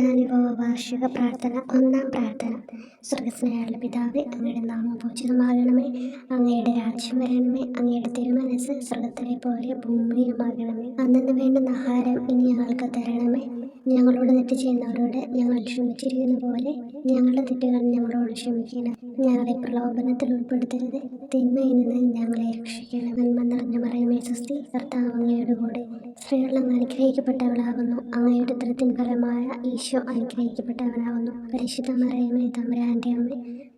പീഡാനുഭവ വാർഷിക പ്രാർത്ഥന. ഒന്നാം പ്രാർത്ഥന. സ്വർഗ്ഗസ്ഥനായുള്ള പിതാവേ, അങ്ങയുടെ നാമം പൂജിതമാകണമേ. അങ്ങയുടെ രാജ്യം വരണമേ. അങ്ങയുടെ തിരുമനസ്സ് സ്വർഗ്ഗത്തിലെ പോലെ ഭൂമിയിലുമാകണമേ. അന്നന്ന് വേണ്ടുന്ന ആഹാരം ഇനി ഞങ്ങൾക്ക് തരണമേ. ഞങ്ങളോട് തെറ്റ് ചെയ്യുന്നവരോട് ഞങ്ങൾ ക്ഷമിച്ചിരിക്കുന്ന പോലെ ഞങ്ങളുടെ തെറ്റുകൾ ഞങ്ങളോട് ക്ഷമിക്കണം. ഞങ്ങളെ പ്രലോഭനത്തിൽ ഉൾപ്പെടുത്തരുത്, തിന്മയിൽ നിന്ന് ഞങ്ങളെ രക്ഷിക്കണം. നന്മ നിറഞ്ഞ മറിയമേ സ്വസ്തി, കർത്താവ് അങ്ങയുടെ കൂടെ സ്ത്രീകൾ അങ്ങ് അനുഗ്രഹിക്കപ്പെട്ടവളാകുന്നു. അങ്ങയുടെ ഉദരത്തിൻ ഫലമായ ഈശോ അനുഗ്രഹിക്കപ്പെട്ടവനാകുന്നു. പരിശുദ്ധ മറിയമേ തമ്പുരാന്റെ അമ്മ,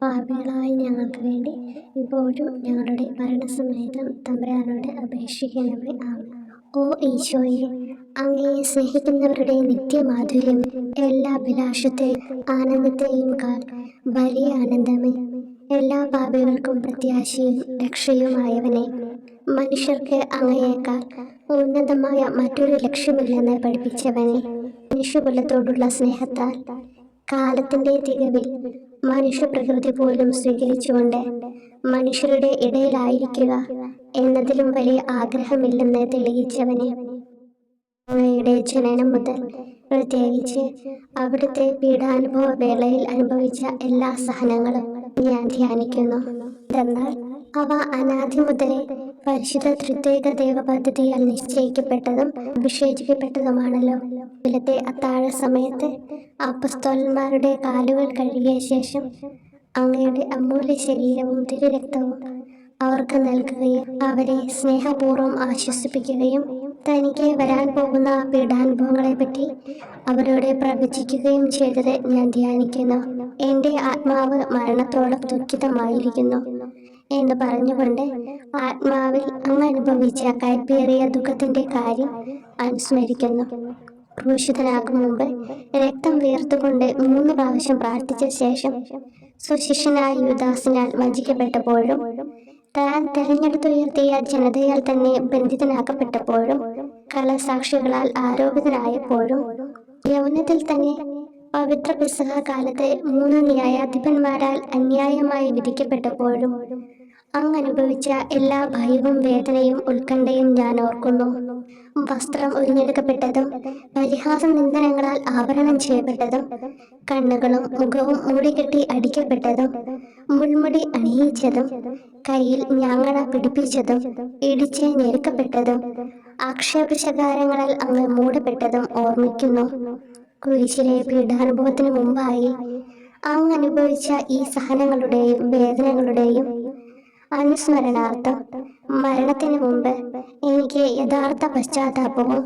പാപികളായ ഞങ്ങൾക്ക് വേണ്ടി ഇപ്പോഴും ഞങ്ങളുടെ മരണസമയത്തും തമ്പുരാനോട് അപേക്ഷിക്കണമേ. ആമേൻ. ഓ ഈശോയെ, അങ്ങയെ സ്നേഹിക്കുന്നവരുടെ നിത്യമാധുര്യം, എല്ലാ അഭിലാഷത്തെയും ആനന്ദത്തെയും കാൽ വലിയ ആനന്ദമേ. എല്ലാ പാപികൾക്കും പ്രത്യാശയും രക്ഷയുമായവനെ, മനുഷ്യർക്ക് അങ്ങയേക്കാൾ ഉന്നതമായ മറ്റൊരു ലക്ഷ്യമില്ലെന്ന് പഠിപ്പിച്ചവനെ, മനുഷ്യകുലത്തോടുള്ള സ്നേഹത്താൽ കാലത്തിന്റെ തികവിൽ മനുഷ്യപ്രകൃതി പോലും സ്വീകരിച്ചുകൊണ്ട് മനുഷ്യരുടെ ഇടയിലായിരിക്കുക എന്നതിലും വലിയ ആഗ്രഹമില്ലെന്ന് തെളിയിച്ചവനെ, അങ്ങയുടെ ജനനം മുതൽ പ്രത്യേകിച്ച് അവിടുത്തെ പീഡാനുഭവ വേളയിൽ അനുഭവിച്ച എല്ലാ സഹനങ്ങളും ഞാൻ ധ്യാനിക്കുന്നു. എന്നാൽ അവ അനാദി മുതലേ പരിശുദ്ധ ത്രിത്വൈക ദൈവ പദ്ധതിയാൽ നിശ്ചയിക്കപ്പെട്ടതും വിശേഷിക്കപ്പെട്ടതുമാണല്ലോ. ഇന്നത്തെ അത്താഴ സമയത്ത് അപ്പസ്തോലന്മാരുടെ കാലുകൾ കഴുകിയ ശേഷം അങ്ങയുടെ അമൂല്യ ശരീരവും തിരുരക്തവും അവർക്ക് നൽകുകയും അവരെ സ്നേഹപൂർവ്വം ആശ്വസിപ്പിക്കുകയും തനിക്ക് വരാൻ പോകുന്ന പീഡാനുഭവങ്ങളെ പറ്റി അവരോട് പ്രവചിക്കുകയും ചെയ്തത് ഞാൻ ധ്യാനിക്കുന്നു. എൻ്റെ ആത്മാവ് മരണത്തോളം ദുഃഖിതമായിരിക്കുന്നു എന്ന് പറഞ്ഞുകൊണ്ട് ആത്മാവിൽ അങ്ങ് അനുഭവിച്ച കയ്പേറിയ ദുഃഖത്തിന്റെ കാര്യം അനുസ്മരിക്കുന്നു. ക്രൂശിതനാകും മുമ്പ് രക്തം വീർത്തുകൊണ്ട് 3 പ്രാവശ്യം പ്രാർത്ഥിച്ച ശേഷം സുശിഷ്യനായ യൂദാസിനാൽ വഞ്ചിക്കപ്പെട്ടപ്പോഴും താൻ തെരഞ്ഞെടുത്തുയർത്തിയ ജനതയാൽ തന്നെ ബന്ധിതനാക്കപ്പെട്ടപ്പോഴും കള്ളസാക്ഷികളാൽ ആരോപിതനായപ്പോഴും യൗവനത്തിൽ തന്നെ പവിത്ര പെസഹ കാലത്ത് 3 ന്യായാധിപന്മാരാൽ അന്യായമായി വിധിക്കപ്പെട്ടപ്പോഴും അങ്ങ് അനുഭവിച്ച എല്ലാ ഭയവും വേദനയും ഉത്കണ്ഠയും ഞാൻ ഓർക്കുന്നു. വസ്ത്രം ഉരിഞ്ഞെടുക്കപ്പെട്ടതും പരിഹാസ നിന്ദനങ്ങളാൽ ആവരണം ചെയ്യപ്പെട്ടതും കണ്ണുകളും മുഖവും മൂടിക്കെട്ടി അടിക്കപ്പെട്ടതും മുൾമുടി അണിയിച്ചതും കയ്യിൽ ഞാങ്ങണ പിടിപ്പിച്ചതും ഇടിച്ച് ഞെരുക്കപ്പെട്ടതും ആക്ഷേപശകാരങ്ങളാൽ അങ്ങ് മൂടപ്പെട്ടതും ഓർമ്മിക്കുന്നു. കുരിശിലെ പീഡാനുഭവത്തിന് മുമ്പായി അങ്ങ് അനുഭവിച്ച ഈ സഹനങ്ങളുടെയും വേദനകളുടെയും അനുസ്മരണാർത്ഥം മരണത്തിന് മുമ്പ് എനിക്ക് യഥാർത്ഥ പശ്ചാത്താപവും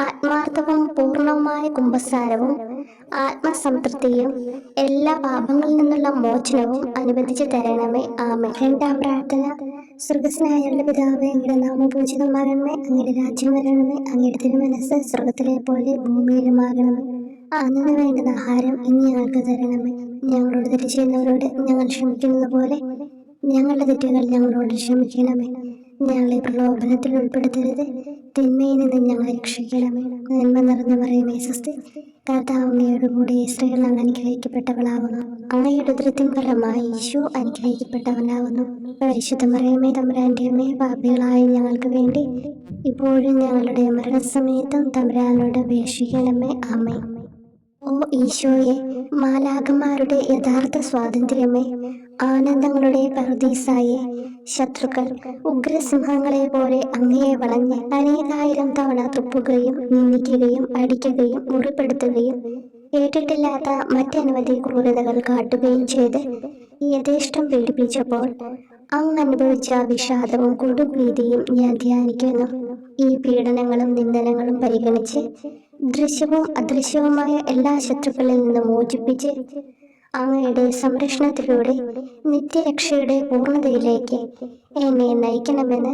ആത്മാർത്ഥവും പൂർണ്ണവുമായ കുമ്പസാരവും ആത്മസംതൃപ്തിയും എല്ലാ പാപങ്ങളിൽ നിന്നുള്ള മോചനവും അനുവദിച്ചു തരണമേ. ആമേൻ. രണ്ടാം പ്രാർത്ഥന. സ്വർഗ്ഗസ്ഥനായുള്ള പിതാവേ, അങ്ങയുടെ നാമം പൂജിതമാകണമേ. അങ്ങയുടെ രാജ്യം വരണമേ. അങ്ങയുടെ തിരുമനസ്സ് സ്വർഗ്ഗത്തിലെ പോലെ ഭൂമിയിലുമാകണമേ. അന്നു വേണ്ടുന്ന ആഹാരം ഇനി ഞങ്ങൾക്ക് തരണമേ. ഞങ്ങളോട് തെറ്റ് ചെയ്യുന്നവരോട് ഞങ്ങൾ ക്ഷമിക്കുന്നത് പോലെ ഞങ്ങളുടെ തെറ്റുകൾ ഞങ്ങളോട് ക്ഷമിക്കണമേ. ഞങ്ങളെ പ്രലോഭനത്തിൽ ഉൾപ്പെടുത്തരുത്, തിന്മയിൽ നിന്ന് ഞങ്ങളെ രക്ഷിക്കണമേ. നന്മ നിറഞ്ഞ മറിയമേ സ്വസ്തി, കർത്താവ് അങ്ങയുടെ കൂടെ സ്ത്രീകൾ അങ്ങ് അനുഗ്രഹിക്കപ്പെട്ടവളാകുന്നു. അങ്ങയുടെ ഉദരത്തിൻ ഫലമായി ഈശോ അനുഗ്രഹിക്കപ്പെട്ടവനാകുന്നു. പരിശുദ്ധ മറിയമേ തമ്പുരാന്റെ അമ്മേ, പാപികളായ ഞങ്ങൾക്ക് വേണ്ടി ഇപ്പോഴും ഞങ്ങളുടെ മരണസമയത്തും തമ്പുരാനോട് അപേക്ഷിക്കണമേ. ആമേൻ. ഓ ഈശോയെ, മാലാഖമാരുടെ യഥാർത്ഥ സ്വാതന്ത്ര്യമേ, ആനന്ദങ്ങളുടെ പറുദീസായെ, ശത്രുക്കൾ ഉഗ്രസിംഹങ്ങളെ പോലെ അങ്ങയെ വളഞ്ഞ് അനേകായിരം തവണ തുപ്പുകയും നിന്ദിക്കുകയും അടിക്കുകയും മുറിപ്പെടുത്തുകയും കേട്ടിട്ടില്ലാത്ത മറ്റനവധി ക്രൂരതകൾ കാട്ടുകയും ചെയ്ത് യഥേഷ്ടം പീഡിപ്പിച്ചപ്പോൾ അങ്ങ് അനുഭവിച്ച വിഷാദവും കൊടുഭീതിയും ഞാൻ ധ്യാനിക്കുന്നു. ഈ പീഡനങ്ങളും നിന്ദനങ്ങളും പരിഗണിച്ച് ദൃശ്യവും അദൃശ്യവുമായ എല്ലാ ശത്രുക്കളിൽ നിന്ന് മോചിപ്പിച്ച് അങ്ങയുടെ സംരക്ഷണത്തിലൂടെ നിത്യരക്ഷയുടെ പൂർണ്ണതയിലേക്ക് എന്നെ നയിക്കണമെന്ന്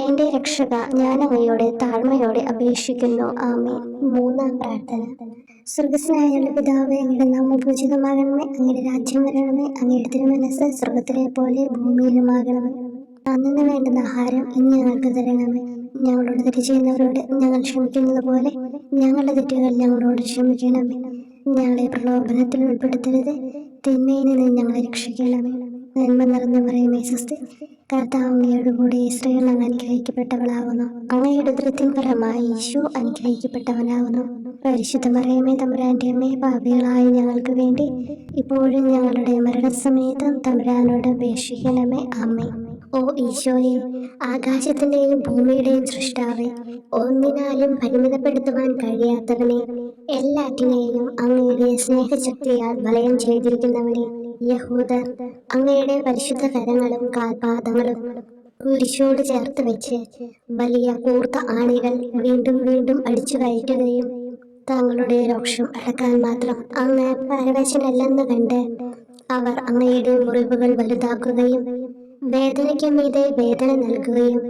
എൻ്റെ രക്ഷക ഞാൻ അങ്ങയോട് താഴ്മയോടെ അപേക്ഷിക്കുന്നു. ആമേൻ. മൂന്നാം പ്രാർത്ഥന. സ്വർഗ്ഗസ്ഥനായുള്ള പിതാവേ, അങ്ങയുടെ നാമം പൂജിതമാകണമേ. അങ്ങയുടെ രാജ്യം വരണമേ. അങ്ങയുടെ തിരുമനസ്സ് സ്വർഗ്ഗത്തിലെ പോലെ ഭൂമിയിലുമാകണമേ. അന്നു വേണ്ടുന്ന ആഹാരം ഇനി ഞങ്ങൾക്ക് തരണമേ. ഞങ്ങളോട് തെറ്റ് ചെയ്യുന്നവരോട് ഞങ്ങൾ ക്ഷമിക്കുന്നത് പോലെ ഞങ്ങളുടെ തെറ്റുകൾ ഞങ്ങളോട് ക്ഷമിക്കണമേ. ഞങ്ങളെ പ്രലോഭനത്തിൽ ഉൾപ്പെടുത്തരുത്, തിന്മയിൽ നിന്ന് ഞങ്ങളെ രക്ഷിക്കണമേ. നന്മ നിറഞ്ഞ മറിയമേ സ്വസ്തി, കർത്താവ് അങ്ങയോടുകൂടി സ്ത്രീകൾ അങ്ങ് അനുഗ്രഹിക്കപ്പെട്ടവളാകുന്നു. അങ്ങയുടെ ഉദരത്തിൻ ഫലമായി ഈശോ അനുഗ്രഹിക്കപ്പെട്ടവനാകുന്നു. പരിശുദ്ധ മറിയമേ, തമ്പുരാന്റെ അമ്മേ, പാപികളായ ഞങ്ങൾക്ക് വേണ്ടി ഇപ്പോഴും ഞങ്ങളുടെ മരണസമയത്തും തമ്പുരാനോട് അപേക്ഷിക്കണമേ. ആമേൻ. ഓ ഈശോയെ, ആകാശത്തിന്റെയും ഭൂമിയുടെയും സൃഷ്ടാവേ, ഒന്നിനാലും പരിമിതപ്പെടുത്തുവാൻ കഴിയാത്തവനെ, എല്ലാറ്റിനെയും അങ്ങയുടെ സ്നേഹശക്തിയാൽ വലയം ചെയ്തിരിക്കുന്നവനെ, യഹൂദർ അങ്ങയുടെ പരിശുദ്ധ കരങ്ങളും കാൽപാദങ്ങളും കുരിശോട് ചേർത്ത് വെച്ച് വലിയ കൂർത്ത ആണികൾ വീണ്ടും വീണ്ടും അടിച്ചു കയറ്റുകയും തങ്ങളുടെ രോക്ഷം അടക്കാൻ മാത്രം അങ്ങ് പരവശനല്ലെന്ന് കണ്ട് അവർ അങ്ങയുടെ മുറിവുകൾ വലുതാക്കുകയും വേദനയ്ക്ക് മീതെ വേദന നൽകുകയും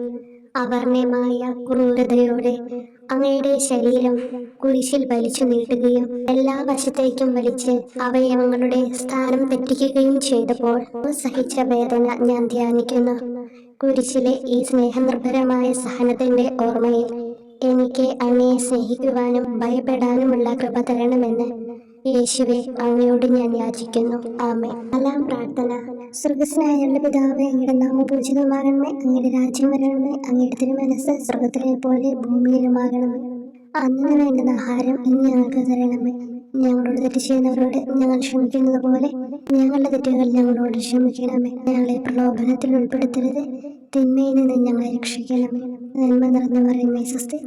അവർണ്ണമായ ക്രൂരതയോടെ അങ്ങയുടെ ശരീരം കുരിശിൽ വലിച്ചു നീട്ടുകയും എല്ലാ വശത്തേക്കും വലിച്ച് അവയവങ്ങളുടെ സ്ഥാനം തെറ്റിക്കുകയും ചെയ്തപ്പോൾ സഹിച്ച വേദന ഞാൻ ധ്യാനിക്കുന്നു. കുരിശിലെ ഈ സ്നേഹനിർഭരമായ സഹനത്തിന്റെ ഓർമ്മയിൽ എനിക്ക് അങ്ങയെ സ്നേഹിക്കുവാനും ഭയപ്പെടാനുമുള്ള കൃപ തരണമെന്ന് യേശുവെ അങ്ങയോട് ഞാൻ യാചിക്കുന്നു. ആമേൻ. നാലാം പ്രാർത്ഥന. സ്വർഗ്ഗസ്ഥനായ ഞങ്ങളുടെ പിതാവേ, അങ്ങയുടെ നാമം പൂജിതമാകണമേ. അങ്ങയുടെ രാജ്യം വരണമേ. അങ്ങയുടെ തിരുമനസ്സ് സ്വർഗ്ഗത്തിലെ പോലെ ഭൂമിയിലുമാകണമേ. അന്ന് വേണ്ടുന്ന ആഹാരം ഇന്ന് ഞങ്ങൾക്ക് തരണമേ. ഞങ്ങളോട് തെറ്റ് ചെയ്യുന്നവരോട് ഞങ്ങൾ ക്ഷമിക്കുന്നത് പോലെ ഞങ്ങളുടെ തെറ്റുകൾ ഞങ്ങളോട് ക്ഷമിക്കണമേ. ഞങ്ങളെ പ്രലോഭനത്തിൽ ഉൾപ്പെടുത്തരുത്, തിന്മയിൽ നിന്ന് ഞങ്ങളെ രക്ഷിക്കണമേ. നന്മ നിറഞ്ഞു പറയുമേ സ്വസ്തി.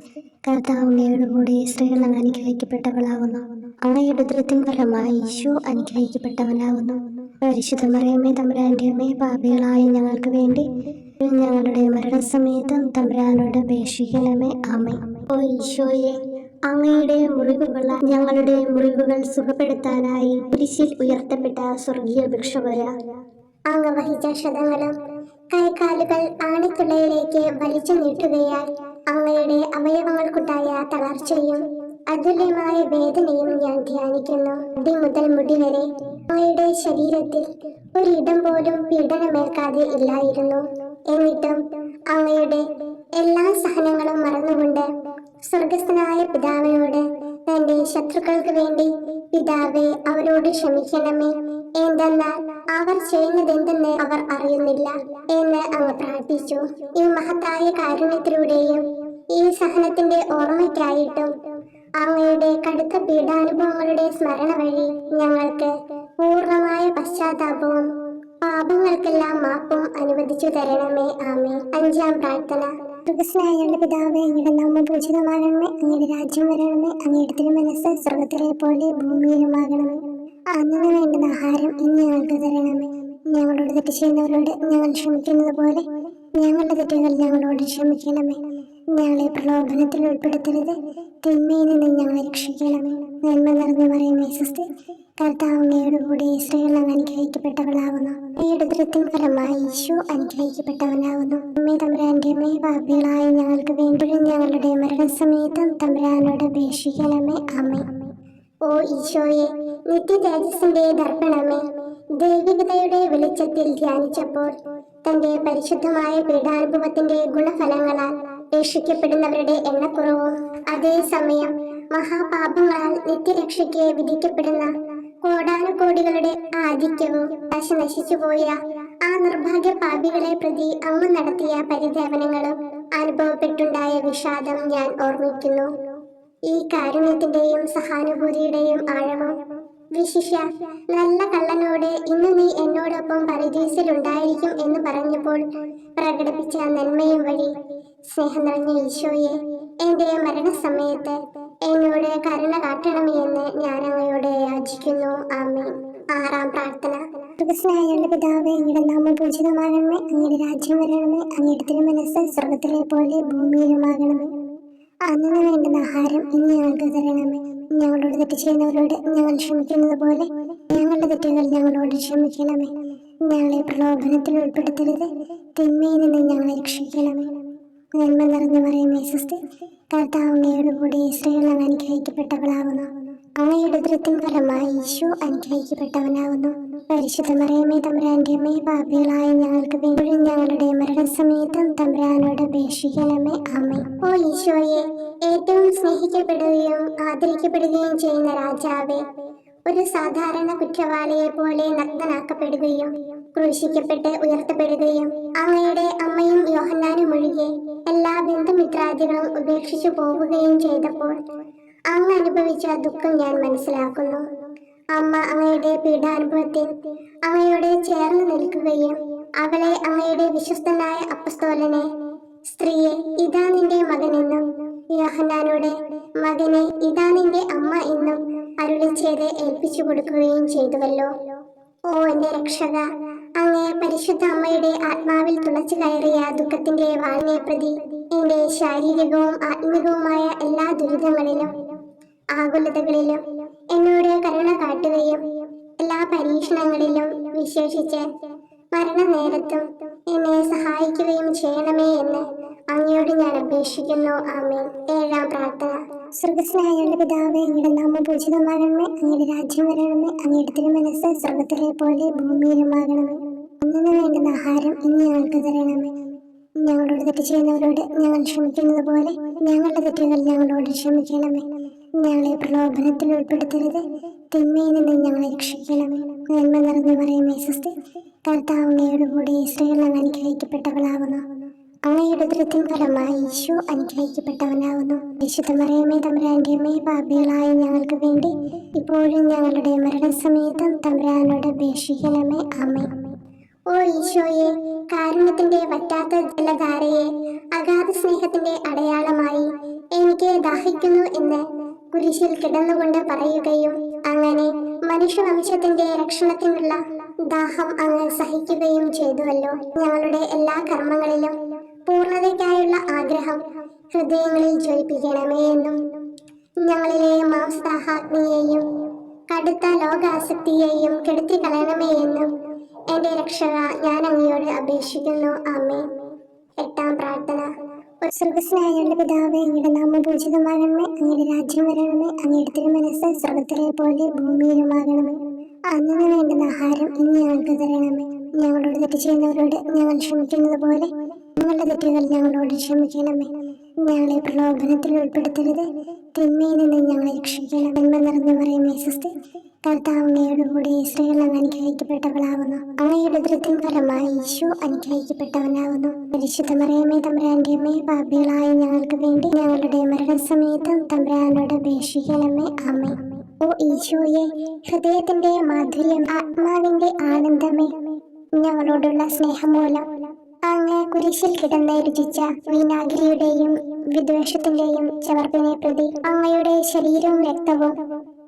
കർത്താവ് അങ്ങയോടുകൂടി സ്ത്രീകൾ അങ്ങ് അനുഗ്രഹിക്കപ്പെട്ടവളാകുന്നു. അങ്ങയുടെ ഉദരത്തിൻ ഫലമായി ഈശോ അനുഗ്രഹിക്കപ്പെട്ടവനാകുന്നു. പരിശുദ്ധ മറിയമേ, തമ്പുരാന്റെ അമ്മേ, പാപികളായ ഞങ്ങൾക്ക് വേണ്ടി ഞങ്ങളുടെ മരണസമയത്തും തമ്പുരാനോട് അപേക്ഷിക്കണമേ. ആമേൻ. ഓ ഈശോയെ, അങ്ങയുടെ മുറിവുകൾ ഞങ്ങളുടെ മുറിവുകൾ സുഖപ്പെടുത്താനായി കുരിശിൽ ഉയർത്തപ്പെട്ട സ്വർഗീയ ഭിക്ഷുവര, അങ്ങ് വഹിച്ച ക്ഷതങ്ങളും കൈകാലുകൾ ആണിത്തുളയിലേക്ക് വലിച്ചു നീട്ടുകയാൽ അങ്ങയുടെ അവയവങ്ങൾക്കുണ്ടായ തളർച്ചയും അതുല്യമായ വേദനയും ഞാൻ ധ്യാനിക്കുന്നു. അടി മുതൽ മുടി വരെ അങ്ങയുടെ ശരീരത്തിൽ ഒരിടം പോലും പീഡനമേൽക്കാതെ ഇല്ലായിരുന്നു. എന്നിട്ടും അങ്ങയുടെ എല്ലാ സഹനങ്ങളും മറന്നുകൊണ്ട് സ്വർഗസ്ഥനായ പിതാവിനോട് തന്റെ ശത്രുക്കൾക്ക് വേണ്ടി പിതാവേ, അവരോട് ക്ഷമിക്കണമേ, എന്തെന്നാൽ അവർ ചെയ്യുന്നതെന്തെന്ന് അവർ അറിയുന്നില്ല എന്ന് അങ്ങ് പ്രാർത്ഥിച്ചു. ഈ മഹത്തായ കാരുണ്യത്തിലൂടെയും ഈ സഹനത്തിന്റെ ഓർമ്മയ്ക്കായിട്ടും അങ്ങയുടെ കടുത്ത പീഡാനുഭവങ്ങളുടെ സ്മരണ വഴി ഞങ്ങൾക്ക് പൂർണ്ണമായ പശ്ചാത്താപവും പാപങ്ങൾക്കെല്ലാം മാപ്പും അനുവദിച്ചു തരണമേ. ആമേൻ. അഞ്ചാം പ്രാർത്ഥന. സ്വർഗ്ഗസ്ഥനായ ഞങ്ങളുടെ പിതാവേ, അങ്ങയുടെ നാമം പൂജിതമാകണമേ. അങ്ങയുടെ രാജ്യം വരണമേ. അങ്ങയുടെ തിരുമനസ്സ് സ്വർഗ്ഗത്തിലെ പോലെ ഭൂമിയിലുമാകണമേ. അന്ന് വേണ്ടുന്ന ആഹാരം ഇന്ന് ഞങ്ങൾക്ക് തരണമേ. ഞങ്ങളോട് തെറ്റ് ചെയ്യുന്നവരോട് ഞങ്ങൾ ക്ഷമിക്കുന്നത് പോലെ ഞങ്ങളുടെ തെറ്റുകൾ ഞങ്ങളോട് ക്ഷമിക്കണമേ. ഞങ്ങളെ പ്രലോഭനത്തിൽ ഉൾപ്പെടുത്തരുത്, തിന്മയിൽ നിന്ന് ഞങ്ങളെ രക്ഷിക്കണമേ. നന്മ നിറഞ്ഞു പറയുമേ സ്വസ്തി. കർത്താവ് അങ്ങയോടുകൂടി സ്ത്രീകൾ അങ്ങ് അനുഗ്രഹിക്കപ്പെട്ടവളാകുന്നു. അങ്ങയുടെ ഉദരത്തിൻ ഫലമായി ഈശോ അനുഗ്രഹിക്കപ്പെട്ടവനാകുന്നു. അമ്മേ, തമ്പുരാന്റെ അമ്മേ, പാപികളായ ഞങ്ങൾക്ക് വേണ്ടി ഞങ്ങളുടെ മരണസമയത്തും തമ്പുരാനോട് അപേക്ഷിക്കണമേ. ആമേൻ. ഓ ഈശോയെ, നിത്യ തേജസ്സിന്റെ ദർപ്പണമേ, ദൈവികതയുടെ വെളിച്ചത്തിൽ ധ്യാനിച്ചപ്പോൾ തന്റെ പരിശുദ്ധമായ പീഡാനുഭവത്തിന്റെ ഗുണഫലങ്ങളാൽ രക്ഷിക്കപ്പെടുന്നവരുടെ എണ്ണക്കുറവും അതേസമയം മഹാപാപങ്ങളാൽ നിത്യരക്ഷയ്ക്ക് വിധിക്കപ്പെടുന്ന കോടാനുകോടികളുടെ ആധിക്യവും നശിച്ചുപോയ ആ നിർഭാഗ്യ പാപികളെ പ്രതി അങ്ങ് നടത്തിയ പരിദേവനങ്ങളും അനുഭവപ്പെട്ടുണ്ടായ വിഷാദം ഞാൻ ഓർമ്മിക്കുന്നു. ഈ കാരുണ്യത്തിന്റെയും സഹാനുഭൂതിയുടെയും ആഴവും വിശിഷ്യ നല്ല കള്ളനോട് ഇന്ന് നീ എന്നോടൊപ്പം പരദീസിലുണ്ടായിരിക്കും എന്ന് പറഞ്ഞപ്പോൾ പ്രകടിപ്പിച്ച നന്മയും വഴി സ്നേഹം നിറഞ്ഞ ഈശോയെ, എന്റെ മരണസമയത്ത് എന്നോട് കരുണ കാട്ടണമേ എന്ന് ഞാൻ അങ്ങയോട് യാചിക്കുന്നു. ആമേൻ. ആറാം പ്രാർത്ഥന. സ്വർഗ്ഗസ്ഥനായ ഞങ്ങളുടെ പിതാവേ, അങ്ങയുടെ നാമം പൂജിതമാകണമേ. അങ്ങയുടെ രാജ്യം വരണമേ. അങ്ങയുടെ തിരുമനസ്സ് സ്വർഗ്ഗത്തിലെ പോലെ ഭൂമിയിലുമാകണമേ. അന്ന് വേണ്ടുന്ന ആഹാരം ഇന്ന് ഞങ്ങൾക്ക് തരണമേ. ഞങ്ങളോട് തെറ്റ് ചെയ്യുന്നവരോട് ഞങ്ങൾ ക്ഷമിക്കുന്നത് പോലെ ഞങ്ങളുടെ തെറ്റുകൾ ഞങ്ങളോട് ക്ഷമിക്കണമേ. ഞങ്ങളെ പ്രലോഭനത്തിൽ ഉൾപ്പെടുത്തരുത്, തിന്മയിൽ നിന്ന് ഞങ്ങളെ രക്ഷിക്കണമേ. നന്മ നിറഞ്ഞു പറയുമേ സ്വസ്തി. കർത്താവ് അങ്ങയോടുകൂടി സ്ത്രീകൾ അങ്ങ് അനുഗ്രഹിക്കപ്പെട്ടവളാകുന്നു. അങ്ങയുടെ ഉദരത്തിൻ ഫലമായി ഈശോ അനുഗ്രഹിക്കപ്പെട്ടവനാകുന്നു. പരിശുദ്ധ മറിയമേ, തമ്പുരാന്റെ അമ്മേ, പാപികളായ ഞങ്ങൾക്ക് വേണ്ടി ഞങ്ങളുടെ മരണസമയത്തും തമ്പുരാനോട് അപേക്ഷിക്കണമേ. ആമേൻ. ഓ ഈശോയെ, ഏറ്റവും സ്നേഹിക്കപ്പെടുകയും ആദരിക്കപ്പെടുകയും ചെയ്യുന്ന രാജാവേ, ഒരു സാധാരണ കുറ്റവാളിയെ പോലെ നഗ്നനാക്കപ്പെടുകയും ക്രൂശിക്കപ്പെട്ട് ഉയർത്തപ്പെടുകയും അങ്ങയുടെ അമ്മയും യോഹന്നാനും ഒഴികെ എല്ലാ ബന്ധുമിത്രാദികളും ഉപേക്ഷിച്ചു പോവുകയും ചെയ്തപ്പോൾ അങ്ങ് അനുഭവിച്ച ദുഃഖം ഞാൻ മനസ്സിലാക്കുന്നു. അമ്മ അങ്ങയുടെ പീഡാനുഭവത്തിൽ അങ്ങയോട് ചേർന്ന് നിൽക്കുകയും അവളെ അങ്ങയുടെ വിശ്വസ്തനായ അപ്പസ്തോലനെ, സ്ത്രീയെ ഇതാ നിന്റെ മകനെന്നും യോഹന്നാനോട് മകനെ ഇതാ നിന്റെ അമ്മ എന്നും അരുളി ചെയ്ത് ഏൽപ്പിച്ചു കൊടുക്കുകയും ചെയ്തുവല്ലോ. ഓ എന്റെ രക്ഷക, അങ്ങേ പരിശുദ്ധ അമ്മയുടെ ആത്മാവിൽ തുളച്ചു കയറിയ ദുഃഖത്തിന്റെ വാളിനെ പ്രതി എന്റെ ശാരീരികവും ആത്മികവുമായ എല്ലാ ദുരിതങ്ങളിലും ആകുലതകളിലും എന്നോട് കരുണ കാട്ടുകയും എല്ലാ പരീക്ഷണങ്ങളിലും വിശേഷിച്ച് മരണനേരത്തും എന്നെ സഹായിക്കുകയും ചെയ്യണമേ എന്ന് അങ്ങയോട് ഞാൻ അപേക്ഷിക്കുന്നു. ആമേൻ. ഏഴാം പ്രാർത്ഥന. സ്വർഗസ്നായുള്ള പിതാവേ, അങ്ങയുടെ നാമം പൂജിതമാകണമേ, അങ്ങയുടെ രാജ്യം വരണമേ, അങ്ങയുടെ തിരുമനസ്സ് സ്വർഗത്തിലെ പോലെ ഭൂമിയിലുമാകണമേ. അന്നു വേണ്ടുന്ന ആഹാരം ഇന്ന് ഞങ്ങൾക്ക് തരണമേ. ഞങ്ങളോട് തെറ്റ് ചെയ്യുന്നവരോട് ഞങ്ങൾ ക്ഷമിക്കുന്നത് പോലെ ഞങ്ങളുടെ തെറ്റുകൾ ഞങ്ങളോട് ക്ഷമിക്കണമേ. ഞങ്ങളെ പ്രലോഭനത്തിൽ ഉൾപ്പെടുത്തരുത്, തിന്മയിൽ നിന്ന് ഞങ്ങളെ രക്ഷിക്കണമേ. നന്മ നിറഞ്ഞു പറയുമേ സ്വസ്തി, കർത്താവ് അങ്ങയുടെ കൂടെ സ്ത്രീകൾ അങ്ങ് അനുഗ്രഹിക്കപ്പെട്ടവളാകുന്നു. അങ്ങയുടെ ഉദരത്തിൻ ഫലമായി ഈശോ അനുഗ്രഹിക്കപ്പെട്ടവനാകുന്നു. വിശുദ്ധ മറിയമേ തമ്പുരാന്റെ അമ്മേ, പാപികളായ ഞങ്ങൾക്ക് വേണ്ടി ഇപ്പോഴും ഞങ്ങളുടെ മരണസമയത്തും തമ്പുരാനോട് അപേക്ഷിക്കണമേ. ആമേൻ. ഓ ഈശോയെ, കാരുണ്യത്തിന്റെ വറ്റാത്ത ജലധാരയെ, അഗാധ സ്നേഹത്തിന്റെ അടയാളമായി എനിക്ക് ദാഹിക്കുന്നു എന്ന് കുരിശിൽ കിടന്നുകൊണ്ട് പറയുകയും അങ്ങനെ മനുഷ്യവംശത്തിന്റെ രക്ഷണത്തിനുള്ള ദാഹം അങ്ങ് സഹിക്കുകയും ചെയ്തുവല്ലോ. ഞങ്ങളുടെ എല്ലാ കർമ്മങ്ങളിലും പൂർണ്ണതയ്ക്കായുള്ള ആഗ്രഹം ഹൃദയങ്ങളിൽ ജ്വലിപ്പിക്കണമേ എന്നും ഞങ്ങളിലെ മാംസദാഹാഗ്നിയെയും കടുത്ത ലോകാസക്തിയെയും കെടുത്തി കളയണമേ എന്നും എന്റെ രക്ഷക ഞാൻ അങ്ങയോട് അപേക്ഷിക്കുന്നു. ആമേൻ. എട്ടാം പ്രാർത്ഥന. സ്വർഗസ്നായുള്ള പിതാവേ, അങ്ങയുടെ നാമം പൂജിതമാകണമേ, അങ്ങയുടെ രാജ്യം വരണമേ, അങ്ങയുടെ തിരുമനസ്സ് സ്വർഗത്തിലെ പോലെ ഭൂമിയിലുമാകണമേ. അന്നു വേണ്ടുന്ന ആഹാരം ഇന്ന് ഞങ്ങൾക്ക് തരണമേ. ഞങ്ങളോട് തെറ്റ് ചെയ്യുന്നവരോട് ഞങ്ങൾ ക്ഷമിക്കുന്നത് പോലെ ഞങ്ങളുടെ തെറ്റുകൾ ഞങ്ങളോട് ക്ഷമിക്കണമേ. ഞങ്ങളെ പ്രലോഭനത്തിൽ ഉൾപ്പെടുത്തരുത്, തിന്മയിൽ നിന്ന് ഞങ്ങളെ രക്ഷിക്കണം. നന്മ നിറഞ്ഞു പറയുമേ സ്വസ്തി, കർത്താവ് അങ്ങയുടെ കൂടെ സ്ത്രീകൾ അങ്ങ് അനുഗ്രഹിക്കപ്പെട്ടവളാകുന്നു. അങ്ങയുടെ ഉദരത്തിൻ ഫലമായി ഈശോ അനുഗ്രഹിക്കപ്പെട്ടവനാകുന്നു. പരിശുദ്ധ മറിയമേ തമ്പുരാന്റെ അമ്മേ, പാപികളായ ഞങ്ങൾക്ക് വേണ്ടി ഞങ്ങളുടെ മരണസമയത്തും തമ്പുരാനോട് അപേക്ഷിക്കണമേ. ആമേൻ. ഓ ഈശോയെ, ഹൃദയത്തിന്റെ മാധുര്യം, ആത്മാവിന്റെ ആനന്ദമേ, ഞങ്ങളോടുള്ള സ്നേഹം മൂലം അങ്ങ് കുരിശിൽ കിടന്ന് രുചിച്ച വിനാഗിരിയുടെയും വിദ്വേഷത്തിന്റെയും ചവർപ്പിനെ പ്രതി അങ്ങയുടെ ശരീരവും രക്തവും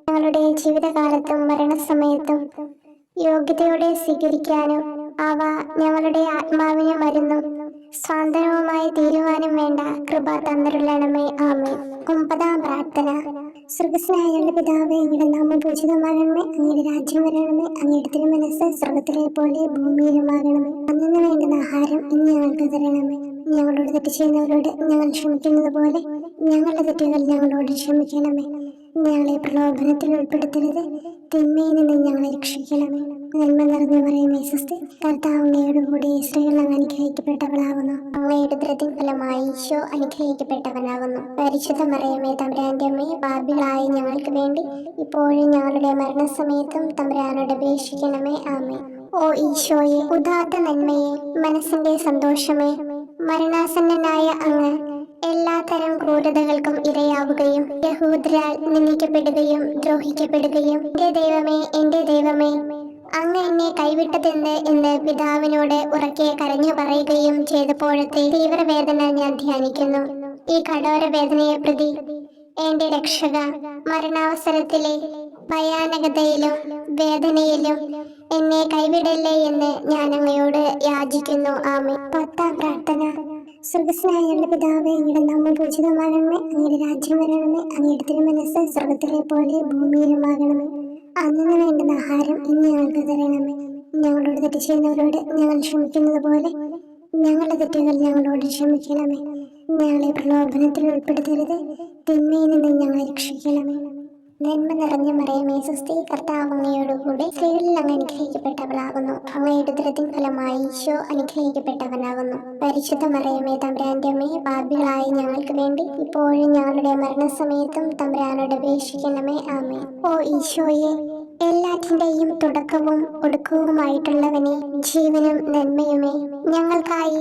ഞങ്ങളുടെ ജീവിതകാലത്തും മരണസമയത്തും യോഗ്യതയോടെ സ്വീകരിക്കാനും അവ ഞങ്ങളുടെ ആത്മാവിന് മരുന്നും സ്വാതന്ത്ര്യവുമായി തീരുവാനും വേണ്ട കൃപ തന്നരുളണമേ. ആമേൻ. ഒമ്പതാം പ്രാർത്ഥന. സ്വർഗസ്നായുള്ള പിതാവേ, അങ്ങയുടെ നാമം പൂജിതമാകണമേ, അങ്ങയുടെ രാജ്യം വരണമേ, അങ്ങയുടെ തിരുമനസ്സ് സ്വർഗത്തിലെ പോലെ ഭൂമിയിലുമാകണമേ. അന്നു വേണ്ടുന്ന ആഹാരം ഇന്ന് ഞങ്ങൾക്ക് തരണമേ. ഞങ്ങളോട് തെറ്റ് ചെയ്യുന്നവരോട് ഞങ്ങൾ ക്ഷമിക്കുന്നത് പോലെ ഞങ്ങളുടെ തെറ്റുകൾ ഞങ്ങളോട് ക്ഷമിക്കണമേ. ഞങ്ങളെ പ്രലോഭനത്തിൽ ഉൾപ്പെടുത്തരുത്, തിന്മയിൽ നിന്ന് ഞങ്ങളെ രക്ഷിക്കണമേ. നന്മ നിറഞ്ഞു പറയുമേ സ്വസ്തി, കർത്താവ് അങ്ങയുടെ കൂടെ സ്ത്രീകൾ അങ്ങ് അനുഗ്രഹിക്കപ്പെട്ടവളാകുന്നു. അങ്ങയുടെ ഉദരത്തിൻ ഫലമായി ഈശോ അനുഗ്രഹിക്കപ്പെട്ടവനാകുന്നു. പരിശുദ്ധ മറിയമേ തമ്പുരാന്റെ അമ്മേ, പാപികളായ ഞങ്ങൾക്ക് വേണ്ടി ഇപ്പോഴും ഞങ്ങളുടെ മരണസമയത്തും തമ്പുരാനോട് അപേക്ഷിക്കണമേ. ആമേൻ. ഓ ഈശോയെ, ഉദാത്ത നന്മയെ, മനസ്സിന്റെ സന്തോഷമേ, മരണാസന്നനായ അങ്ങ് എല്ലാത്തരം ക്രൂരതകൾക്കും ഇരയാവുകയും യഹൂദരാൽ നിന്ദിക്കപ്പെടുകയും ദ്രോഹിക്കപ്പെടുകയും എന്റെ ദൈവമേ അങ്ങ് എന്നെ കൈവിട്ടതെന്ന് എന്ന് പിതാവിനോട് ഉറക്കെ കരഞ്ഞു പറയുകയും ചെയ്തപ്പോഴത്തെ തീവ്രവേദന ഞാൻ ധ്യാനിക്കുന്നു. ഈ കഠോര വേദനയെ പ്രതി എന്റെ രക്ഷക, മരണാവസരത്തിലെ ഭയാനകതയിലും വേദനയിലും എന്നെ കൈവിടല്ലേ എന്ന് ഞാൻ അങ്ങയോട് യാചിക്കുന്നു. ആമേൻ. പത്താം പ്രാർത്ഥന. സ്വർഗസ്നായുള്ള പിതാവേ, അങ്ങയുടെ നാമം പൂജിതമാകണമേ, അങ്ങയുടെ രാജ്യം വരണമേ, അങ്ങയുടെ തിരുമനസ്സ് സ്വർഗത്തിലെ പോലെ ഭൂമിയിലുമാകണമേ. അന്നു വേണ്ടുന്ന ആഹാരം ഇന്ന് ഞങ്ങൾക്ക് തരണമേ. ഞങ്ങളോട് തെറ്റ് ചെയ്യുന്നവരോട് ഞങ്ങൾ ക്ഷമിക്കുന്നത് പോലെ ഞങ്ങളുടെ തെറ്റുകൾ ഞങ്ങളോട് ക്ഷമിക്കണമേ. ഞങ്ങളെ പ്രലോഭനത്തിൽ ഉൾപ്പെടുത്തരുത്, തിന്മയിൽ നിന്ന് ഞങ്ങളെ രക്ഷിക്കണമേ. നന്മ നിറഞ്ഞ മറിയമേ സ്വസ്തി, കർത്താവ് അങ്ങയോടുകൂടി സ്ത്രീകളിൽ അങ്ങ് അനുഗ്രഹിക്കപ്പെട്ടവളാകുന്നു. അങ്ങയുടെ ഉദരത്തിൻ ഫലമായി ഈശോ അനുഗ്രഹിക്കപ്പെട്ടവനാകുന്നു. പരിശുദ്ധ മറിയമേ തമ്പുരാന്റെ അമ്മേ, പാപികളായ ഞങ്ങൾക്ക് വേണ്ടി ഇപ്പോഴും ഞങ്ങളുടെ മരണസമയത്തും തമ്പുരാനോട് അപേക്ഷിക്കണമേ. ആമേൻ. ഓ ഈശോയെ, എല്ലാറ്റിന്റെയും തുടക്കവും ഒടുക്കവുമായിട്ടുള്ളവനെ, ജീവനും നന്മയുമേ, ഞങ്ങൾക്കായി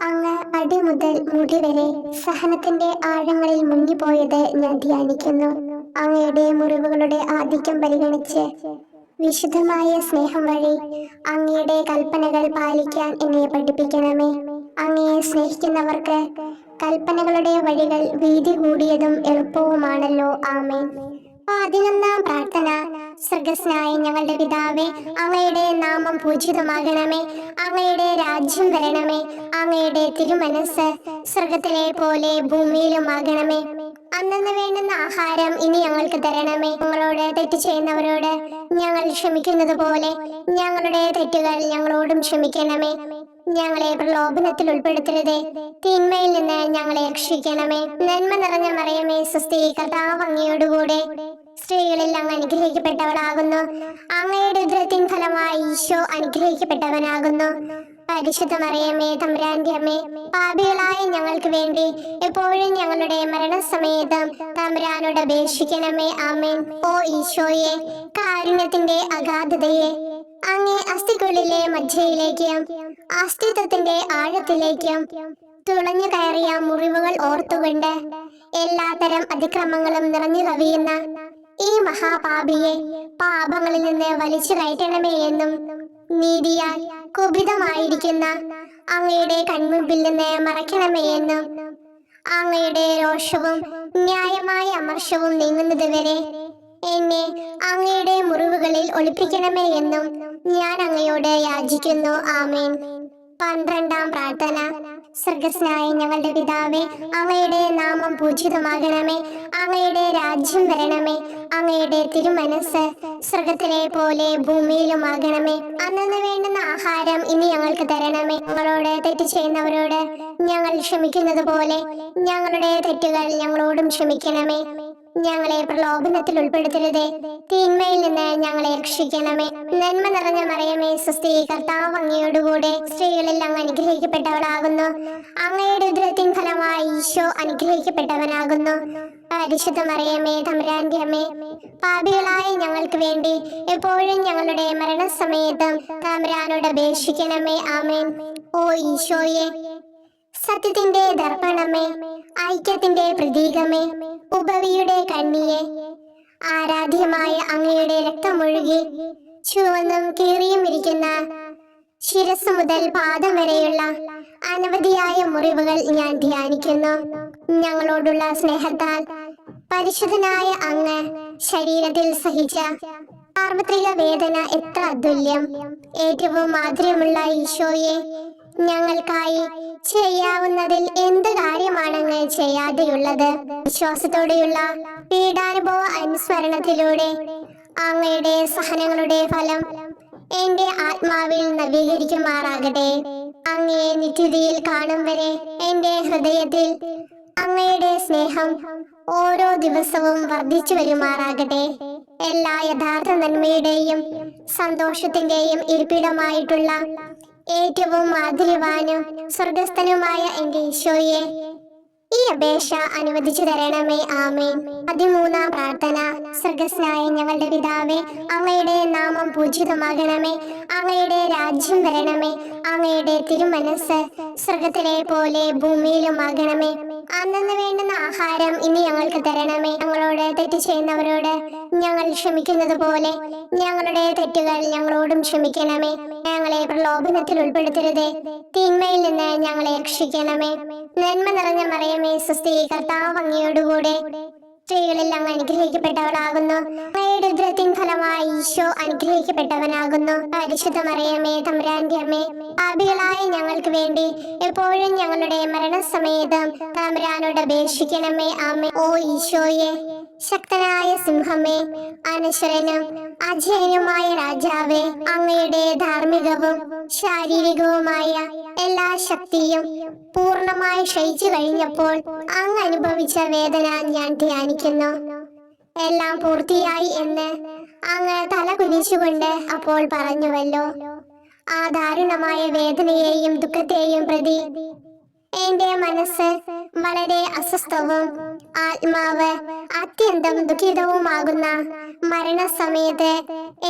അങ്ങ് അടിമുതൽ മുടി വരെ സഹനത്തിന്റെ ആഴങ്ങളിൽ മുങ്ങിപ്പോയത് ഞാൻ ധ്യാനിക്കുന്നു. അങ്ങയുടെ മുറിവുകളുടെ ആധിക്യം പരിഗണിച്ച് വിശുദ്ധമായ സ്നേഹം വഴി അങ്ങയുടെ കൽപ്പനകൾ പാലിക്കാൻ എന്നെ പഠിപ്പിക്കണമേ. അങ്ങയെ സ്നേഹിക്കുന്നവർക്ക് കൽപ്പനകളുടെ വഴികൾ വീതി കൂടിയതും എളുപ്പവുമാണല്ലോ. ആമേൻ. 11-ാം പ്രാർത്ഥന. സ്വർഗ്ഗസ്ഥനായ ഞങ്ങളുടെ പിതാവേ, അങ്ങയുടെ നാമം പൂജിതമാകണമേ. അങ്ങയുടെ രാജ്യം വരണമേ. അങ്ങയുടെ തിരുമനസ് സ്വർഗത്തിലെ പോലെ ഭൂമിയിലുമാകണമേ. അന്നന്ന് വേണ്ടുന്ന ആഹാരം ഇനി ഞങ്ങൾക്ക് തരണമേ. ഞങ്ങളോട് തെറ്റ് ചെയ്യുന്നവരോട് ഞങ്ങൾ ക്ഷമിക്കുന്നത് പോലെ ഞങ്ങളുടെ തെറ്റുകൾ ഞങ്ങളോടും ക്ഷമിക്കണമേ. ഞങ്ങളെ പ്രലോഭനത്തിൽ ഉൾപ്പെടുത്തരുതേ, തിന്മയിൽ നിന്ന് ഞങ്ങളെ രക്ഷിക്കണമേ. നന്മ നിറഞ്ഞ മറിയമേ, സ്വസ്തി, കർത്താവ് അങ്ങയോടുകൂടെ സ്ത്രീകളിൽ അങ്ങ് അനുഗ്രഹിക്കപ്പെട്ടവളാകുന്നു. അങ്ങയുടെ ഉദരത്തിൻ ഫലമായി ഈശോ അനുഗ്രഹിക്കപ്പെട്ടവനാകുന്നു. പരിശുദ്ധ മറിയമേ, തമ്പുരാന്റെ അമ്മേ, പാപികളായ ഞങ്ങൾക്ക് വേണ്ടി എപ്പോഴും ഞങ്ങളുടെ മരണസമയത്തും തമ്പുരാനോട് അപേക്ഷിക്കണമേ. ആമേൻ. ഓ ഈശോയെ, കാരുണ്യത്തിന്റെ അഗാധതയെ, അങ്ങേ അസ്ഥിക്കുള്ളിലെ മജ്ജയിലേക്കും അസ്തിത്വത്തിന്റെ ആഴത്തിലേക്കും തുളഞ്ഞു കയറിയ മുറിവുകൾ ഓർത്തുകൊണ്ട് എല്ലാത്തരം അതിക്രമങ്ങളും നിറഞ്ഞു കവിയുന്ന ഈ മഹാപാപിയെ പാപങ്ങളിൽ നിന്ന് വലിച്ചു കയറ്റണമേ എന്നും, നീതിയാൽ കുപിതമായിരിക്കുന്ന അങ്ങയുടെ കൺമുമ്പിൽ നിന്ന് മറയ്ക്കണമേ എന്നും, അങ്ങയുടെ രോഷവും ന്യായമായ അമർഷവും നീങ്ങുന്നത് വരെ എന്നെ അങ്ങയുടെ മുറിവുകളിൽ ഒളിപ്പിക്കണമേ എന്നും ഞാൻ അങ്ങയോട് യാചിക്കുന്നു. ആമേൻ. 12-ാം പ്രാർത്ഥന. സ്വർഗ്ഗസ്ഥനായ ഞങ്ങളുടെ പിതാവേ, അങ്ങയുടെ നാമം പൂജിതമാകണമേ. അങ്ങയുടെ രാജ്യം വരണമേ. അങ്ങയുടെ തിരുമനസ് സ്വർഗത്തിലെ പോലെ ഭൂമിയിലുമാകണമേ. അന്നന്ന് വേണ്ടുന്ന ആഹാരം ഇനി ഞങ്ങൾക്ക് തരണമേ. ഞങ്ങളോട് തെറ്റ് ചെയ്യുന്നവരോട് ഞങ്ങൾ ക്ഷമിക്കുന്നത് പോലെ ഞങ്ങളുടെ തെറ്റുകൾ ഞങ്ങളോടും ക്ഷമിക്കണമേ. ഞങ്ങളെ പ്രലോഭനത്തിൽ ഉൾപ്പെടുത്തരുതേ, തിന്മയിൽ നിന്ന് ഞങ്ങളെ രക്ഷിക്കണമേ. നന്മ നിറഞ്ഞ മറിയമേ, സ്വസ്തി, കർത്താവ് അങ്ങയോടുകൂടെ സ്ത്രീകളിൽ അങ്ങ് അനുഗ്രഹിക്കപ്പെട്ടവളാകുന്നു. അങ്ങയുടെ ഉദരത്തിൻ ഫലമായി ഈശോ അനുഗ്രഹിക്കപ്പെട്ടവനാകുന്നു. പരിശുദ്ധ മറിയമേ, തമ്പുരാന്റെ അമ്മേ, പാപികളായ ഞങ്ങൾക്ക് വേണ്ടി എപ്പോഴും ഞങ്ങളുടെ മരണസമയത്തും തമ്പുരാനോട് അപേക്ഷിക്കണമേ. ആമേൻ. ഓ ഈശോയെ, സത്യത്തിന്റെ ദർപ്പണമേ, ഐക്യത്തിന്റെ പ്രതീകമേ, ഉപവിയുടെ കണ്ണിയെ, ആരാധ്യമായ അങ്ങയുടെ രക്തമൊഴുകി ചുവന്നും കീറിയും ഇരിക്കുന്ന ശിരസ് മുതൽ പാദം വരെയുള്ള അനവധിയായ മുറിവുകൾ ഞാൻ ധ്യാനിക്കുന്നു. ഞങ്ങളോടുള്ള സ്നേഹത്താൽ പരിശുദ്ധനായ അങ്ങ് ശരീരത്തിൽ സഹിച്ച സാർവത്രിക വേദന എത്ര അതുല്യം. ഏറ്റവും മാധുര്യമുള്ള ഈശോയെ, ഞങ്ങൾക്കായി ചെയ്യാവുന്നതിൽ എന്ത് കാര്യമാണങ്ങ് ചെയ്യാതെയുള്ളത്? വിശ്വാസത്തോടെയുള്ള പീഡാനുഭവ അനുസ്മരണത്തിലൂടെ അങ്ങയുടെ സഹനങ്ങളുടെ ഫലം എന്റെ ആത്മാവിൽ നവീകരിക്കുമാറാകട്ടെ. അങ്ങയെ നിത്യതയിൽ കാണും വരെ എന്റെ ഹൃദയത്തിൽ അങ്ങയുടെ സ്നേഹം ഓരോ ദിവസവും വർദ്ധിച്ചു വരുമാറാകട്ടെ. എല്ലാ യഥാർത്ഥ നന്മയുടെയും സന്തോഷത്തിന്റെയും ഇരിപ്പിടമായിട്ടുള്ള ഏറ്റവും മാധുര്യവാനും സ്വർഗസ്ഥനുമായ എന്റെ ഈശോയെ, ഈ അപേക്ഷ അനുവദിച്ചു തരണമേ. ആമേൻ. 13-ാം പ്രാർത്ഥന. സ്വർഗ്ഗസ്ഥനായ ഞങ്ങളുടെ പിതാവേ, അങ്ങയുടെ നാമം പൂജിതമാകണമേ. അങ്ങയുടെ രാജ്യം വരണമേ. അങ്ങയുടെ തിരുമനസ് സ്വർഗത്തിലെ പോലെ ഭൂമിയിലുമാകണമേ. അന്നന്ന് വേണ്ടുന്ന ആഹാരം ഇനി ഞങ്ങൾക്ക് തരണമേ. ഞങ്ങളോട് തെറ്റ് ചെയ്യുന്നവരോട് ഞങ്ങൾ ക്ഷമിക്കുന്നത് പോലെ ഞങ്ങളുടെ തെറ്റുകൾ ഞങ്ങളോടും ക്ഷമിക്കണമേ. ഞങ്ങളെ പ്രലോഭനത്തിൽ ഉൾപ്പെടുത്തരുതേ, തിന്മയിൽ നിന്ന് ഞങ്ങളെ രക്ഷിക്കണമേ. നന്മ നിറഞ്ഞ മറിയമേ, സ്വസ്തി, കർത്താവ് അങ്ങയോടുകൂടെ സ്ത്രീകളിൽ അങ്ങ് അനുഗ്രഹിക്കപ്പെട്ടവളാകുന്നു. അങ്ങയുടെ ഉദരത്തിൻ ഫലമായി ഈശോ അനുഗ്രഹിക്കപ്പെട്ടവനാകുന്നു. പരിശുദ്ധ മറിയമേ, തമ്പുരാന്റെ അമ്മേ, പാപികളായ ഞങ്ങൾക്ക് വേണ്ടി എപ്പോഴും ഞങ്ങളുടെ മരണസമയത്തും തമ്പുരാനോട് അപേക്ഷിക്കണമേ. ആമേൻ. ഓ ഈശോയെ, ശക്തനായ സിംഹമേ, അനശ്വരനും അജയനുമായ രാജാവേ, അങ്ങയുടെ ധാർമ്മികവും ശാരീരികവുമായ എല്ലാ ശക്തിയും പൂർണ്ണമായി ക്ഷയിച്ചു കഴിഞ്ഞപ്പോൾ അങ്ങ് അനുഭവിച്ച വേദന ഞാൻ ധ്യാനിക്കുന്നു. എല്ലാം പൂർത്തിയായി എന്ന് അങ്ങ് തല കുനിച്ചുകൊണ്ട് അപ്പോൾ പറഞ്ഞുവല്ലോ. ആ ദാരുണമായ വേദനയെയും ദുഃഖത്തെയും പ്രതി എന്റെ മനസ്സ് വളരെ അസ്വസ്ഥവും ആത്മാവ് അത്യന്തം ദുഃഖിതവുമാകുന്ന മരണസമയത്ത്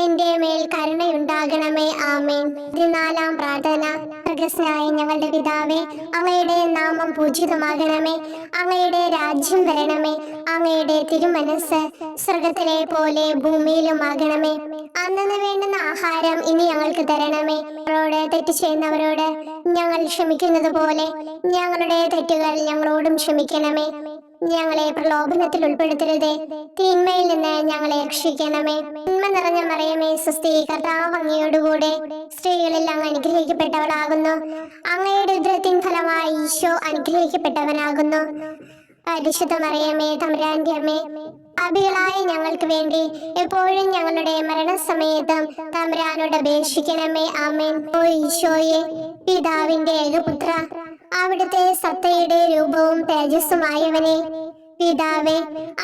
എന്റെ മേൽ കരുണയുണ്ടാകണമേ. ആമേൻ. 14-ാം പ്രാർത്ഥന. സ്വർഗ്ഗസ്ഥനായ ഞങ്ങളുടെ പിതാവേ, അങ്ങയുടെ നാമം പൂജിതമാകണമേ. അങ്ങയുടെ രാജ്യം വരണമേ. അങ്ങയുടെ തിരുമനസ് സ്വർഗത്തിലെ പോലെ ഭൂമിയിലുമാകണമേ. അന്നന്ന് വേണ്ടുന്ന ആഹാരം ഇനി ഞങ്ങൾക്ക് തരണമേ. ഞങ്ങളോട് തെറ്റ് ചെയ്യുന്നവരോട് ഞങ്ങൾ ക്ഷമിക്കുന്നത് പോലെ ഞങ്ങളുടെ തെറ്റുകൾ ഞങ്ങളോടും ക്ഷമിക്കണമേ. ഞങ്ങളെ പ്രലോഭനത്തിൽ ഉൾപ്പെടുത്തരുതേ, തിന്മയിൽ നിന്ന് ഞങ്ങളെ രക്ഷിക്കണമേ. നന്മ നിറഞ്ഞ മറിയമേ, സ്വസ്തി, കർത്താവ് അങ്ങയോടുകൂടെ സ്ത്രീകളിൽ അങ്ങ് അനുഗ്രഹിക്കപ്പെട്ടവളാകുന്നു. അങ്ങയുടെ ഉദരത്തിൻ ഫലമായി ഈശോ അനുഗ്രഹിക്കപ്പെട്ടവനാകുന്നു. പരിശുദ്ധ മറിയമേ, തമ്പുരാന്റെ അമ്മേ, പാപികളായ ഞങ്ങൾക്ക് വേണ്ടി എപ്പോഴും ഞങ്ങളുടെ മരണസമയത്തും തമ്പുരാനോട് അപേക്ഷിക്കണമേ. ആമേൻ. ഓ ഈശോയെ, പിതാവിന്റെ ഏകപുത്ര, അവിടുത്തെ സത്തയുടെ രൂപവും തേജസ്സുമായവനെ, പിതാവേ,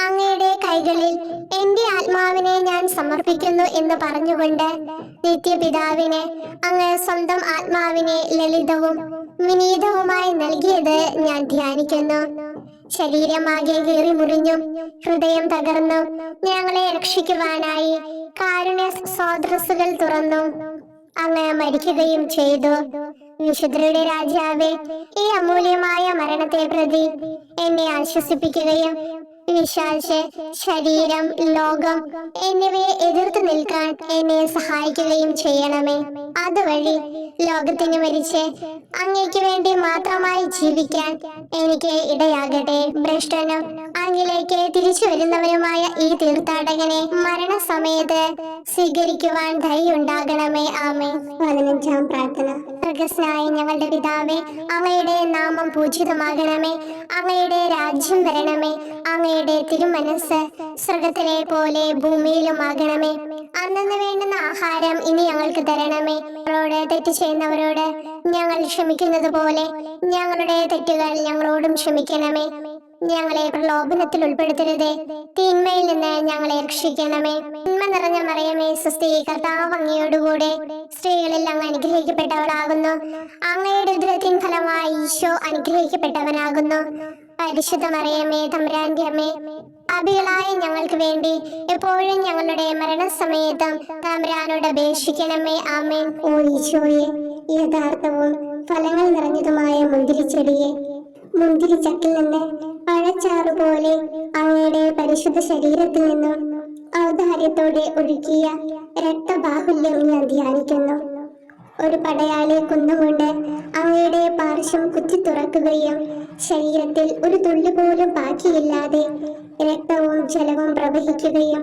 അങ്ങയുടെ കൈകളിൽ എന്റെ ആത്മാവിനെ ഞാൻ സമർപ്പിക്കുന്നു എന്ന് പറഞ്ഞുകൊണ്ട് നിത്യപിതാവിന് അങ്ങ് സ്വന്തം ആത്മാവിനെ ലളിതവും വിനീതവുമായി നൽകിയത് ഞാൻ ധ്യാനിക്കുന്നു. ശരീരമാകെ കീറി മുറിഞ്ഞും ഹൃദയം തകർന്നും ഞങ്ങളെ രക്ഷിക്കുവാനായി കാരുണ്യ സ്രോതസ്സുകൾ തുറന്നു അങ്ങ് മരിക്കുകയും ചെയ്തു. വിശുദ്ധരുടെ രാജാവേ, ഈ അമൂല്യമായ മരണത്തെ പ്രതി എന്നെ ആശ്വസിപ്പിക്കുകയും വിശ്വാസ ശരീരം, ലോകം എന്നിവയെ എതിർത്ത് നിൽക്കാൻ എന്നെ സഹായിക്കുകയും ചെയ്യണമേ. അതുവഴി ലോകത്തിന് മരിച്ച് അങ്ങയ്ക്ക് വേണ്ടി മാത്രമായി ജീവിക്കാൻ എനിക്ക് ഇടയാകട്ടെ. ഭ്രഷ്ടനും അങ്ങിലേക്ക് തിരിച്ചു വരുന്നവരുമായ ഈ തീർത്ഥാടകനെ മരണസമയത്ത് സ്വീകരിക്കുവാൻ ധൈര്യമുണ്ടാകണമേ. ആമേൻ. 15-ാം പ്രാർത്ഥന. സ്വർഗ്ഗസ്ഥനായ ഞങ്ങളുടെ പിതാവേ, അങ്ങയുടെ നാമം പൂജിതമാകണമേ. അങ്ങയുടെ രാജ്യം വരണമേ. അങ്ങയുടെ തിരുമനസ് സ്വർഗത്തിലെ പോലെ ഭൂമിയിലുമാകണമേ. അന്നന്ന് വേണ്ടുന്ന ആഹാരം ഇനി ഞങ്ങൾക്ക് തരണമേ. ഞങ്ങളോട് തെറ്റ് ചെയ്യുന്നവരോട് ഞങ്ങൾ ക്ഷമിക്കുന്നത് പോലെ ഞങ്ങളുടെ തെറ്റുകൾ ഞങ്ങളോടും ക്ഷമിക്കണമേ. ഞങ്ങളെ പ്രലോഭനത്തിൽ ഉൾപ്പെടുത്തരുതേ, തിന്മയിൽ നിന്ന് ഞങ്ങളെ രക്ഷിക്കണമേ. നന്മ നിറഞ്ഞ മറിയമേ, സ്വസ്തി, കർത്താവ് അങ്ങയോടുകൂടെ സ്ത്രീകളിൽ അങ്ങ് അനുഗ്രഹിക്കപ്പെട്ടവളാകുന്നു. അങ്ങയുടെ ഉദരത്തിൻ ഫലമായി ഈശോ അനുഗ്രഹിക്കപ്പെട്ടവനാകുന്നു. പരിശുദ്ധ മറിയമേ, തമ്പുരാന്റെ അമ്മേ, പാപികളായ ഞങ്ങൾക്ക് വേണ്ടി എപ്പോഴും ഞങ്ങളുടെ മരണസമയത്തും തമ്പുരാനോട് അപേക്ഷിക്കണമേ. ആമേൻ. ഓ ഈശോയെ, യഥാർത്ഥവും ഫലങ്ങൾ നിറഞ്ഞതുമായ മുന്തിരിച്ചെടിയെ, മുന്തിരിച്ചക്കിൽ നിന്ന് പഴച്ചാറു പോലെ അങ്ങയുടെ പരിശുദ്ധ ശരീരത്തിൽ നിന്നും ഔദാര്യത്തോടെ ഒഴുകിയ രക്തബാഹുല്യം ഞാൻ ധ്യാനിക്കുന്നു. ഒരു പടയാളി കുന്നുകൊണ്ട് അങ്ങയുടെ പാർശ്വം കുത്തി തുറക്കുകയും ശരീരത്തിൽ ഒരു തുള്ളി പോലും ബാക്കിയില്ലാതെ രക്തവും ജലവും പ്രവഹിക്കുകയും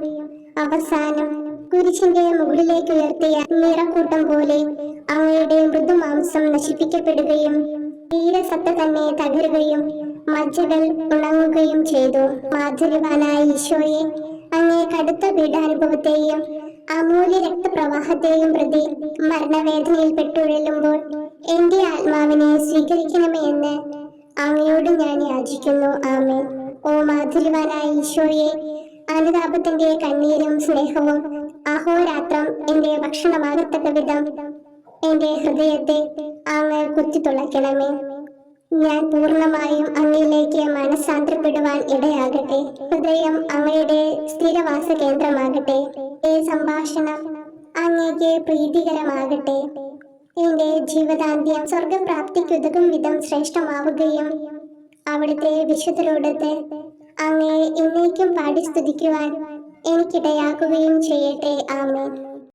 അവസാനം കുരിശിന്റെ മുകളിലേക്ക് ഉയർത്തിയ നിറക്കൂട്ടം പോലെ അങ്ങയുടെ മൃദുമാംസം നശിപ്പിക്കപ്പെടുകയും തീരസത്ത തന്നെ തകരുകയും മജ്ജകൾ ഉണങ്ങുകയും ചെയ്തു. മാധുര്യവാനായ ഈശോയെ, അങ്ങേ കടുത്ത പീഡാനുഭവത്തെയും അമൂല്യ രക്തപ്രവാഹത്തെയും പ്രതി മരണവേദനയിൽ പെട്ടുഴലുമ്പോൾ എന്റെ ആത്മാവിനെ സ്വീകരിക്കണമേ എന്ന് അങ്ങയോട് ഞാൻ യാചിക്കുന്നു. ആമേൻ. ഓ മാധുര്യവാനായ ഈശോയെ, അനുതാപത്തിന്റെ കണ്ണീരും സ്നേഹവും അഹോരാത്രം എന്റെ ഭക്ഷണമാകത്തക്ക വിധം എന്റെ ഹൃദയത്തെ അങ്ങ് കുത്തിത്തുളയ്ക്കണമേ. ഞാൻ പൂർണ്ണമായും അങ്ങയിലേക്ക് മനസ്സാന്തരപ്പെടുവാൻ ഇടയാകട്ടെ. ഹൃദയം അങ്ങയുടെ സ്ഥിരവാസ കേന്ദ്രമാകട്ടെ. ഈ സംഭാഷണം അങ്ങേക്ക് പ്രീതികരമാകട്ടെ. എന്റെ ജീവിതാന്ത്യം സ്വർഗപ്രാപ്തിക്കുതകും വിധം ശ്രേഷ്ഠമാവുകയും അവിടുത്തെ വിശുദ്ധരോടൊത്ത് അങ്ങയെ എന്നേക്കും പാടി സ്തുതിക്കുവാൻ എനിക്കിടയാക്കുകയും ചെയ്യട്ടെ. ആമേൻ.